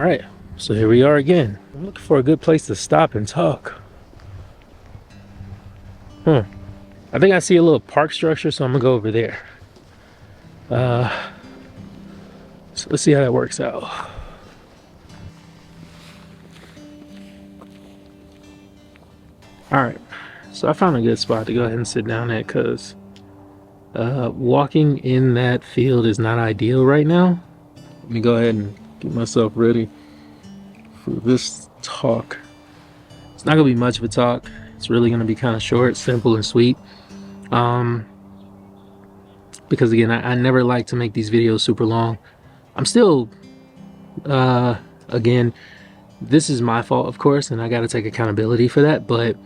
right, so here we are again. I'm looking for a good place to stop and talk. I think I see a little park structure, so I'm gonna go over there. So let's see how that works out. All right, so I found a good spot to go ahead and sit down at, because walking in that field is not ideal right now. Let me go ahead and get myself ready for this talk. It's not gonna be much of a talk. It's really gonna be kind of short, simple, and sweet. Because again, I never like to make these videos super long. I'm still, again, this is my fault, of course, and I got to take accountability for that. But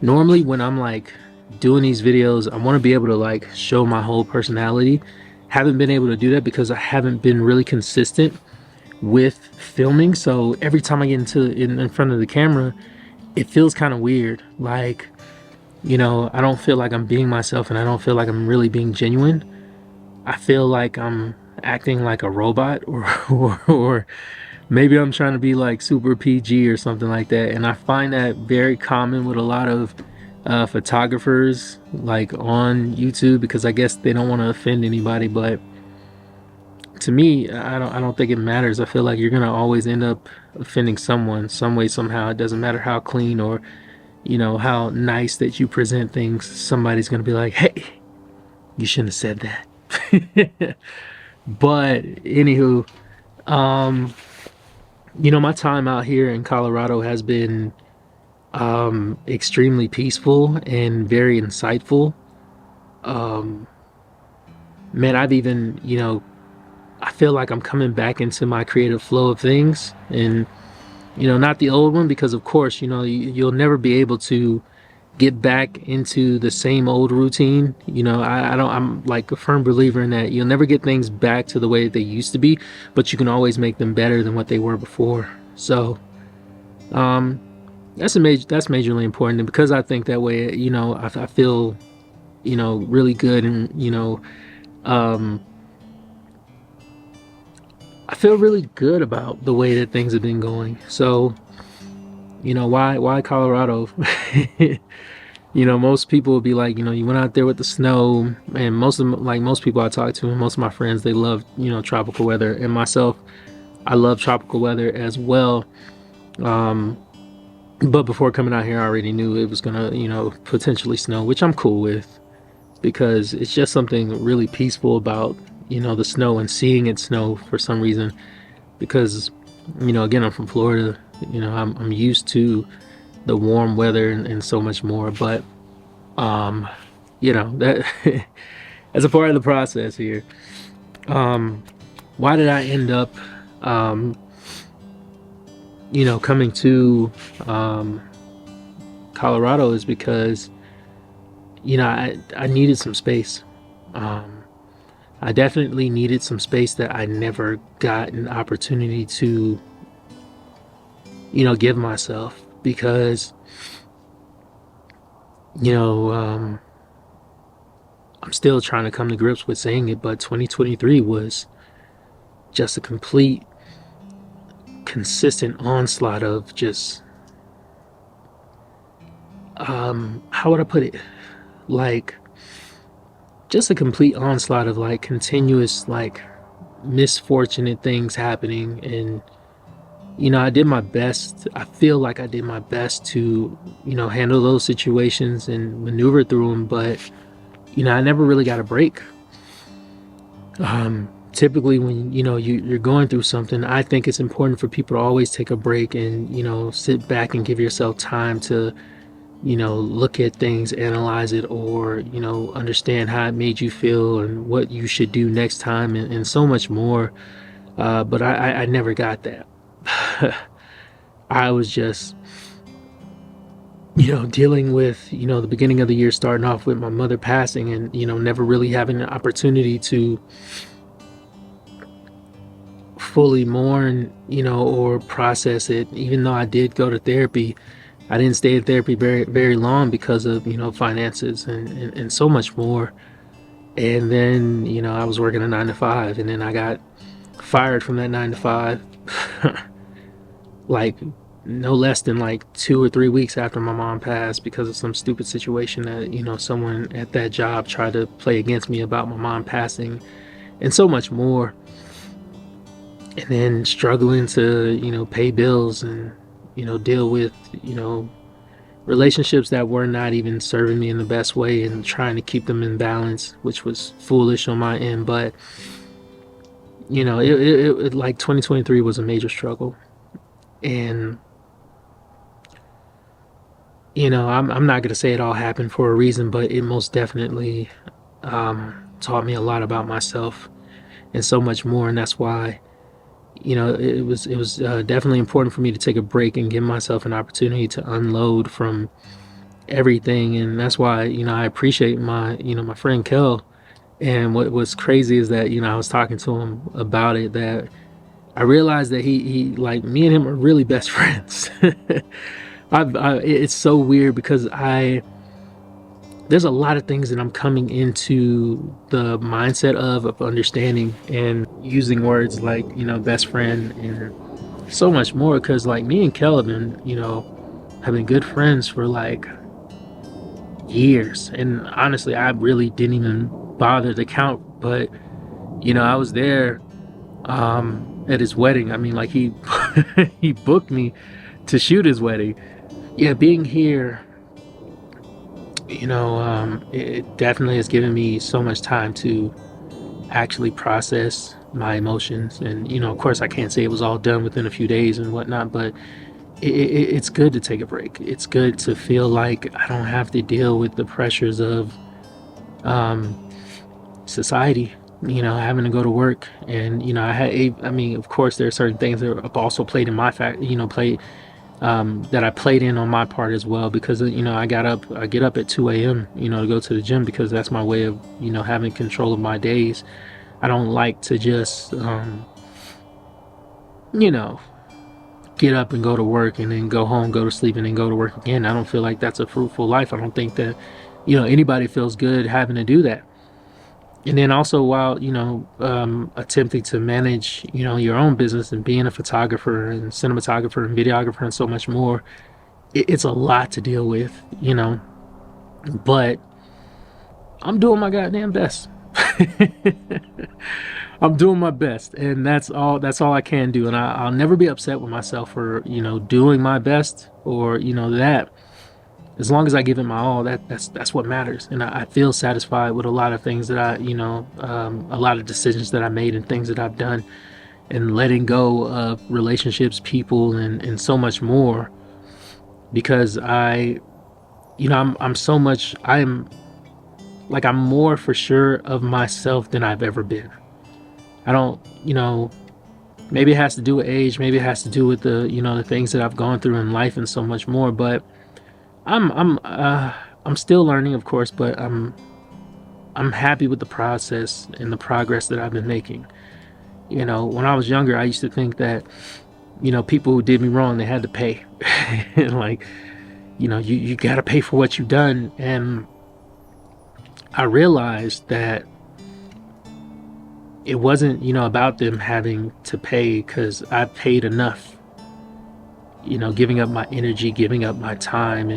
normally when I'm like doing these videos, I want to be able to like show my whole personality. Haven't been able to do that because I haven't been really consistent with filming. So every time I get in front of the camera, it feels kind of weird. Like, you know, I don't feel like I'm being myself, and I don't feel like I'm really being genuine. I feel like I'm acting like a robot, or maybe I'm trying to be like super PG or something like that. And I find that very common with a lot of photographers like on YouTube, because I guess they don't want to offend anybody. But to me, I don't think it matters. I feel like you're gonna always end up offending someone some way, somehow. It doesn't matter how clean or, you know, how nice that you present things. Somebody's gonna be like, hey, you shouldn't have said that. But anywho, you know, my time out here in Colorado has been extremely peaceful and very insightful. Man, I've even, you know, I feel like I'm coming back into my creative flow of things. And, you know, not the old one, because of course, you know, you'll never be able to get back into the same old routine. You know, I'm like a firm believer in that. You'll never get things back to the way they used to be, but you can always make them better than what they were before. So that's majorly important. And because I think that way, you know, I feel, you know, really good. And, you know, I feel really good about the way that things have been going. So, you know, why Colorado? You know, most people would be like, you know, you went out there with the snow. And most of them, like most people I talk to, and most of my friends, they love, you know, tropical weather. And myself, I love tropical weather as well. But before coming out here, I already knew it was gonna, you know, potentially snow, which I'm cool with, because it's just something really peaceful about, you know, the snow and seeing it snow for some reason. Because, you know, again, I'm from Florida. You know, I'm used to the warm weather and so much more. But you know, that as a part of the process here. Why did I end up you know, coming to Colorado is because, you know, I needed some space. I definitely needed some space that I never got an opportunity to, you know, give myself. Because, you know, I'm still trying to come to grips with saying it, but 2023 was just a complete, consistent onslaught of just, how would I put it? Like, just a complete onslaught of like continuous, like, misfortunate things happening. And, you know, I did my best. I feel like I did my best to, you know, handle those situations and maneuver through them. But, you know, I never really got a break. Typically when, you know, you're going through something, I think it's important for people to always take a break and, you know, sit back and give yourself time to, you know, look at things, analyze it, or, you know, understand how it made you feel and what you should do next time, and so much more. But I never got that. I was just, you know, dealing with, you know, the beginning of the year, starting off with my mother passing, and, you know, never really having an opportunity to fully mourn, you know, or process it. Even though I did go to therapy, I didn't stay in therapy very long because of, you know, finances and so much more. And then, you know, I was working a 9 to 5, and then I got fired from that 9 to 5. like no less than like 2 or 3 weeks after my mom passed because of some stupid situation that, someone at that job tried to play against me about my mom passing, and so much more. And then struggling to, pay bills and, deal with, relationships that were not even serving me in the best way, and trying to keep them in balance, which was foolish on my end. But, like 2023 was a major struggle. And, I'm not going to say it all happened for a reason, but it most definitely taught me a lot about myself and so much more. And that's why, it was definitely important for me to take a break and give myself an opportunity to unload from everything. And that's why, I appreciate my friend Kel. And what was crazy is that, I was talking to him about it, that I realized that he like, me and him are really best friends. It's so weird because there's a lot of things that I'm coming into the mindset of understanding, and using words like, best friend and so much more. Because like me and Kel have been good friends for like years, and honestly I really didn't even bother to count. But I was there at his wedding. I mean, like, he he booked me to shoot his wedding. Yeah, being here, it definitely has given me so much time to actually process my emotions. And, of course, I can't say it was all done within a few days and whatnot, but it's good to take a break. It's good to feel like I don't have to deal with the pressures of society, having to go to work. And, I mean, of course, there are certain things that have also played in my that I played in on my part as well, because I get up at 2 a.m. To go to the gym, because that's my way of having control of my days. I don't like to just you know get up and go to work and then go home, go to sleep, and then go to work again. I don't feel like that's a fruitful life. I don't think that anybody feels good having to do that. And then also, while attempting to manage your own business and being a photographer and cinematographer and videographer and so much more, it's a lot to deal with. But I'm doing my goddamn best. I'm doing my best, and that's all I can do. And I'll never be upset with myself for doing my best, or that. As long as I give it my all, that's what matters. And I feel satisfied with a lot of things that a lot of decisions that I made and things that I've done, and letting go of relationships, people, and so much more. Because I'm like, I'm more for sure of myself than I've ever been. I don't, maybe it has to do with age, maybe it has to do with the things that I've gone through in life and so much more. But I'm still learning, of course, but I'm happy with the process and the progress that I've been making. When I was younger, I used to think that people who did me wrong, they had to pay. And like, you got to pay for what you've done. And I realized that it wasn't about them having to pay, because I paid enough. Giving up my energy, giving up my time,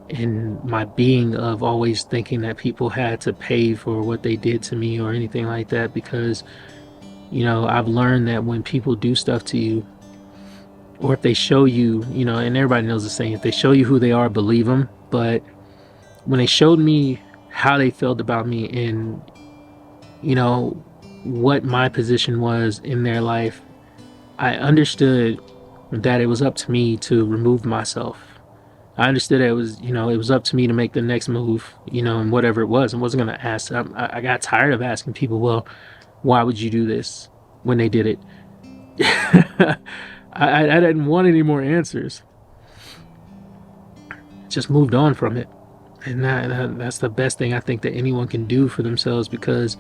and my being, of always thinking that people had to pay for what they did to me or anything like that. Because I've learned that when people do stuff to you, or if they show you, and everybody knows the saying, if they show you who they are, believe them. But when they showed me how they felt about me, and what my position was in their life, I understood that it was up to me to remove myself. I understood that it was up to me to make the next move, and whatever it was. I wasn't going to ask. I got tired of asking people, well, why would you do this, when they did it? I didn't want any more answers. Just moved on from it. And that's the best thing I think that anyone can do for themselves. Because,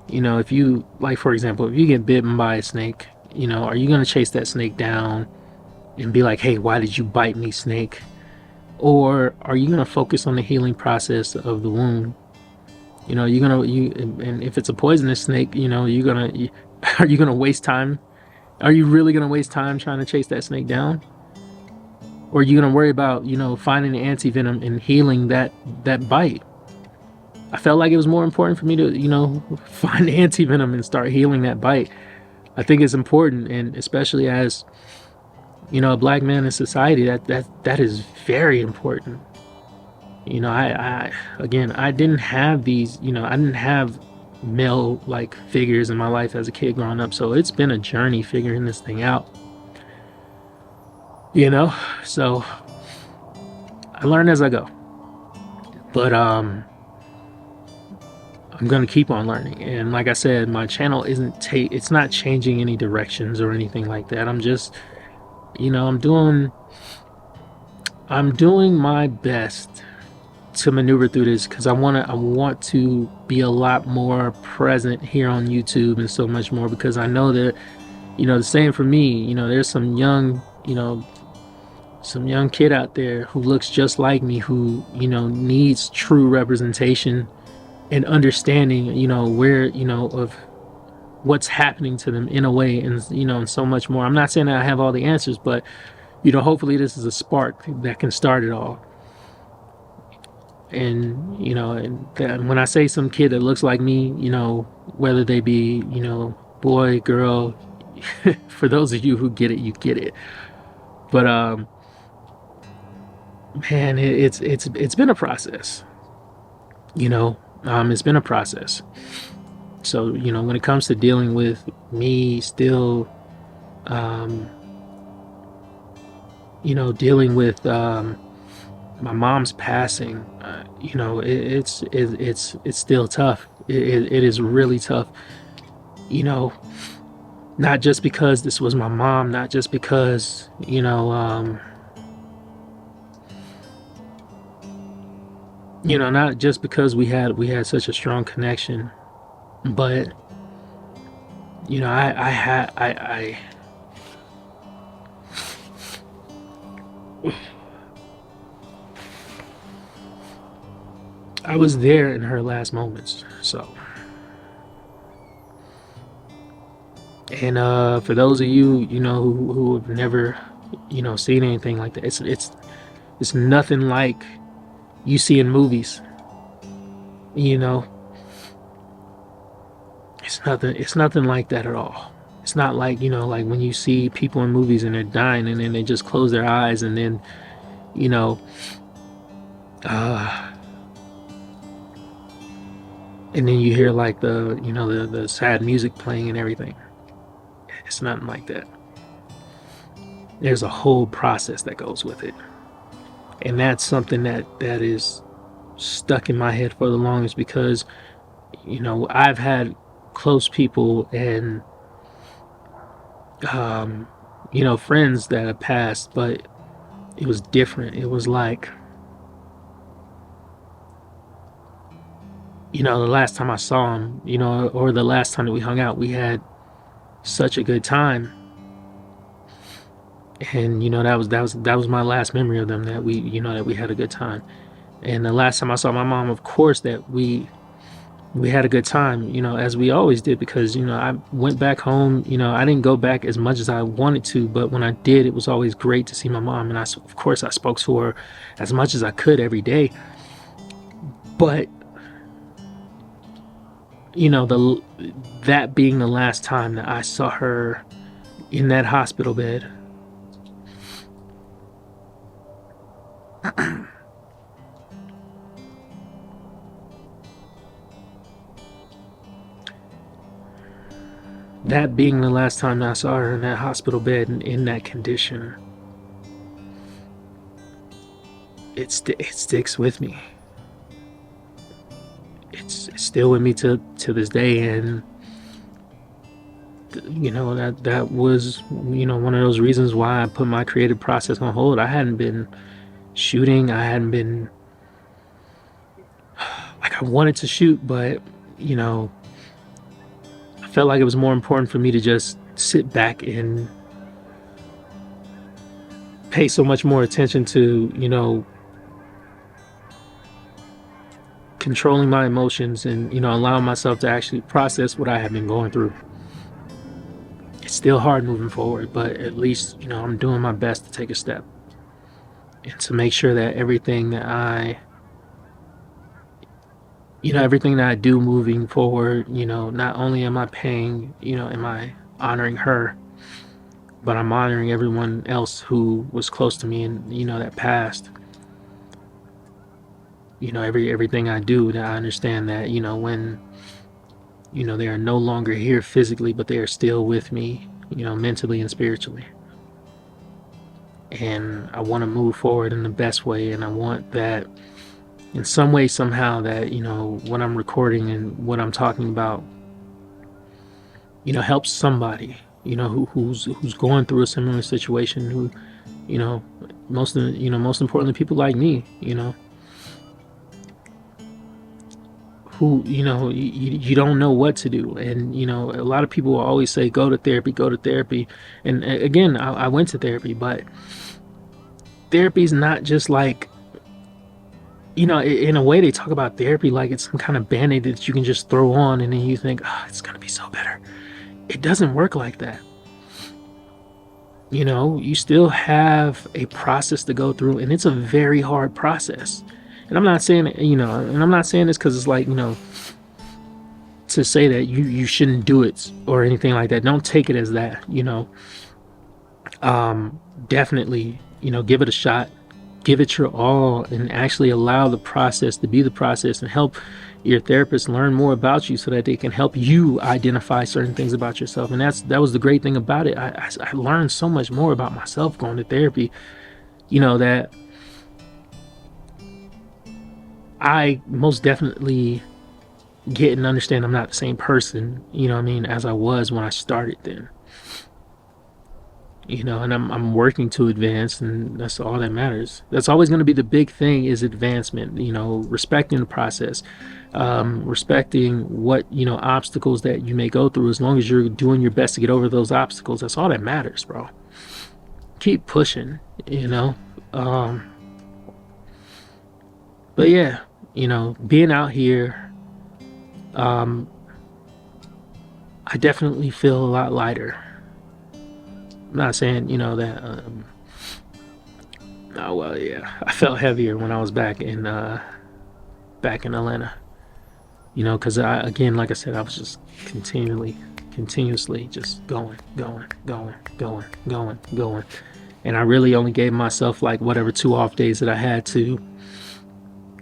if you, like, for example, if you get bitten by a snake, are you going to chase that snake down and be like, hey, why did you bite me, snake? Or are you going to focus on the healing process of the wound? And if it's a poisonous snake, are you going to waste time Are you really going to waste time trying to chase that snake down? Or are you going to worry about, finding the anti-venom and healing that bite? I felt like it was more important for me to, find the anti-venom and start healing that bite. I think it's important, and especially as, a black man in society, that is very important. I again, I didn't have these, I didn't have male like figures in my life as a kid growing up, so it's been a journey figuring this thing out. So I learn as I go, but I'm gonna keep on learning. And like I said, my channel it's not changing any directions or anything like that. I'm just, I'm doing my best to maneuver through this, because I want to be a lot more present here on YouTube and so much more, because I know that, the same for me. There's some young, some young kid out there who looks just like me, who, needs true representation and understanding, where, of what's happening to them in a way, and, and so much more. I'm not saying that I have all the answers, but, hopefully this is a spark that can start it all. And, when I say some kid that looks like me, whether they be, boy, girl, for those of you who get it, you get it. But, man, it's been a process, it's been a process. So, when it comes to dealing with me still, dealing with, my mom's passing, it's still tough. It is really tough, not just because this was my mom, not just because, not just because we had such a strong connection, but, I was there in her last moments. So, and for those of you, who have never, seen anything like that, it's nothing like you see in movies. It's nothing like that at all. It's not like, like when you see people in movies and they're dying and then they just close their eyes, and then, and then you hear like the sad music playing and everything. It's nothing like that. There's a whole process that goes with it, and that's something that is stuck in my head for the longest, because I've had close people and friends that have passed, but it was different. It was like, the last time I saw him, or the last time that we hung out, we had such a good time. And that was my last memory of them, that we had a good time. And the last time I saw my mom, of course, that we had a good time, as we always did, because I went back home. I didn't go back as much as I wanted to, but when I did, it was always great to see my mom. And of course I spoke to her as much as I could every day. But that being the last time that I saw her in that hospital bed, that being the last time that I saw her in that hospital bed and in that condition, it sticks with me. It's still with me to this day. And that was one of those reasons why I put my creative process on hold. I hadn't been shooting. I hadn't been, like, I wanted to shoot, but I felt like it was more important for me to just sit back and pay so much more attention to controlling my emotions and allowing myself to actually process what I have been going through. it's still hard moving forward, but at least, you know, I'm doing my best to take a step and to make sure that everything that everything that I do moving forward, you know, not only am I paying, you know, am I honoring her, but I'm honoring everyone else who was close to me and, you know, that passed. You know, everything I do, that I understand that, you know, when, you know, they are no longer here physically, but they are still with me, you know, mentally and spiritually. And I want to move forward in the best way, and I want that in some way, somehow, that, you know, what I'm recording and what I'm talking about, you know, helps somebody, you know, who's going through a similar situation, who, you know, most importantly, people like me, you know, who, you know, you don't know what to do. And, you know, a lot of people will always say, go to therapy. And again, I went to therapy, but therapy is not just like, you know, in a way they talk about therapy like it's some kind of band-aid that you can just throw on and then you think, oh, it's gonna be so better. It doesn't work like that. You know, you still have a process to go through, and it's a very hard process. And I'm not saying, you know, and I'm not saying this because it's like, you know, to say that you shouldn't do it or anything like that. Don't take it as that, you know. Definitely, you know, give it a shot, give it your all, and actually allow the process to be the process, and help your therapist learn more about you so that they can help you identify certain things about yourself. And that was the great thing about it. I learned so much more about myself going to therapy, you know, that I most definitely get and understand I'm not the same person, you know what I mean, as I was when I started then. You know, and I'm working to advance, and that's all that matters. That's always going to be the big thing, is advancement, you know, respecting the process, respecting what, you know, obstacles that you may go through. As long as you're doing your best to get over those obstacles, that's all that matters, bro. Keep pushing, you know. But yeah, you know, being out here, I definitely feel a lot lighter. I'm not saying, you know, that oh well, yeah, I felt heavier when I was back in Atlanta, you know, because again, like I said, I was just continuously just going, and I really only gave myself like whatever 2 off days that I had to,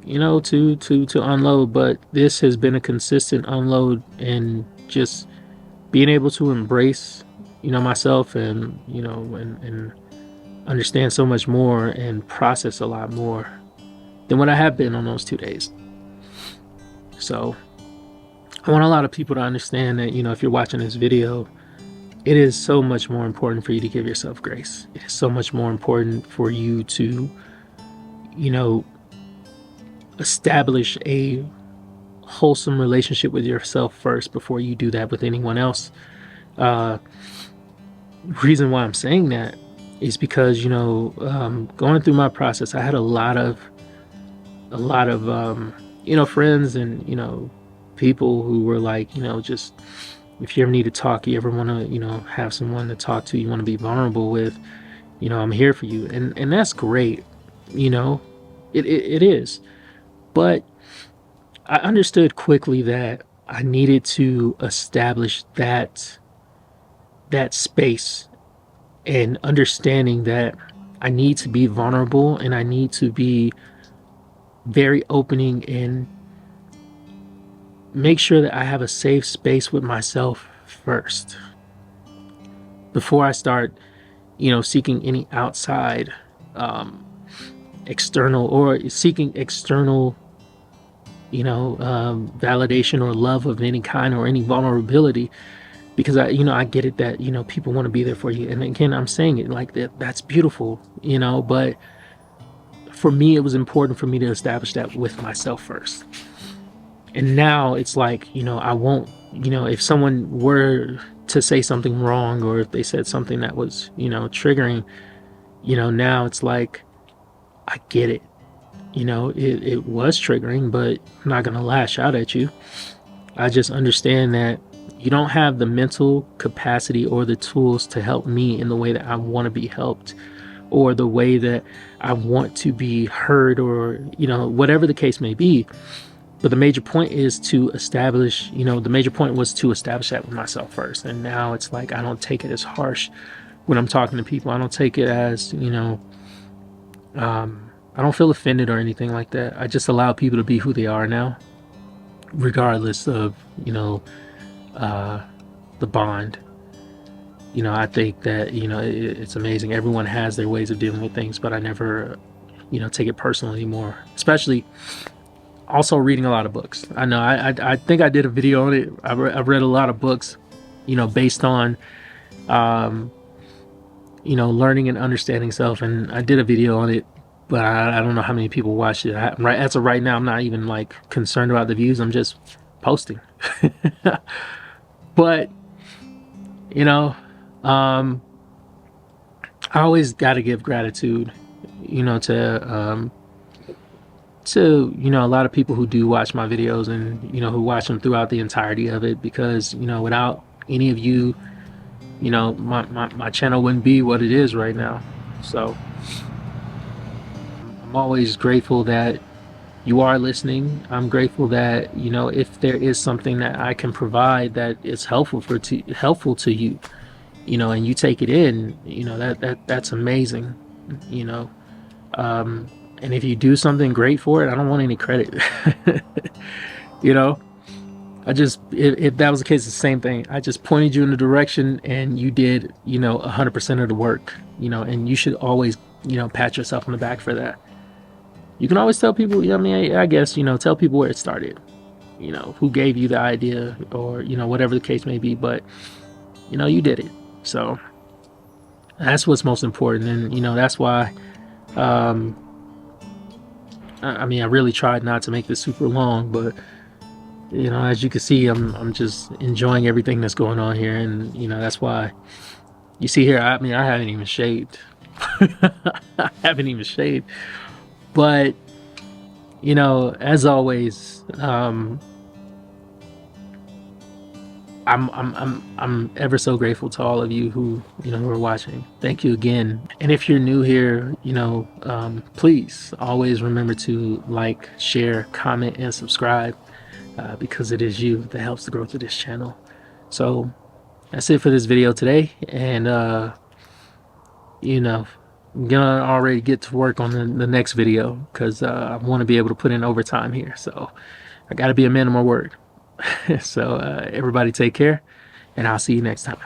you know, to unload. But this has been a consistent unload, and just being able to embrace, you know, myself, and, you know, and understand so much more and process a lot more than what I have been on those 2 days. So I want a lot of people to understand that, you know, if you're watching this video, it is so much more important for you to give yourself grace. It is so much more important for you to, you know, establish a wholesome relationship with yourself first before you do that with anyone else. Reason why I'm saying that is because, you know, going through my process, I had a lot of you know, friends and, you know, people who were like, you know, just, if you ever need to talk, you ever want to, you know, have someone to talk to, you want to be vulnerable with, you know, I'm here for you. And that's great, you know, it is. But I understood quickly that I needed to establish that space, and understanding that I need to be vulnerable, and I need to be very opening, and make sure that I have a safe space with myself first before I start, you know, seeking any outside external, or seeking external, you know, validation or love of any kind, or any vulnerability. Because I get it that, you know, people want to be there for you. And again, I'm saying it like that, that's beautiful, you know, but for me, it was important for me to establish that with myself first. And now it's like, you know, I won't, you know, if someone were to say something wrong, or if they said something that was, you know, triggering, you know, now it's like, I get it. You know, it was triggering, but I'm not going to lash out at you. I just understand that, you don't have the mental capacity or the tools to help me in the way that I want to be helped, or the way that I want to be heard, or, you know, whatever the case may be. But the major point is to establish, you know, the major point was to establish that with myself first. And now it's like, I don't take it as harsh when I'm talking to people. I don't take it as, you know, I don't feel offended or anything like that. I just allow people to be who they are now, regardless of, you know, the bond. You know, I think that, you know, it's amazing. Everyone has their ways of dealing with things, but I never, you know, take it personally anymore. Especially also reading a lot of books. I know I think I did a video on it. I've read a lot of books, you know, based on, you know, learning and understanding self. And I did a video on it, but I don't know how many people watched it. Right as of right now, I'm not even like concerned about the views. I'm just posting. But, you know, I always got to give gratitude, you know, to, you know, a lot of people who do watch my videos, and, you know, who watch them throughout the entirety of it, because, you know, without any of you, you know, my channel wouldn't be what it is right now. So I'm always grateful that you are listening. I'm grateful that, you know, if there is something that I can provide that is helpful to you, you know, and you take it in, you know, that's amazing, you know. And if you do something great for it, I don't want any credit. You know, if that was the case, the same thing. I just pointed you in the direction, and you did, you know, 100% of the work, you know, and you should always, you know, pat yourself on the back for that. You can always tell people, you know, I mean, I guess, you know, tell people where it started, you know, who gave you the idea, or, you know, whatever the case may be, but, you know, you did it. So that's what's most important. And, you know, that's why, I mean, I really tried not to make this super long, but, you know, as you can see, I'm just enjoying everything that's going on here. And, you know, that's why you see here, I mean, I haven't even shaved. I haven't even shaved. But, you know, as always, I'm ever so grateful to all of you who, you know, who are watching. Thank you again. And if you're new here, you know, please always remember to like, share, comment, and subscribe, because it is you that helps the growth of this channel. So that's it for this video today. And, you know, I'm gonna already get to work on the next video, because I want to be able to put in overtime here. So I got to be a man of my word. So everybody take care, and I'll see you next time.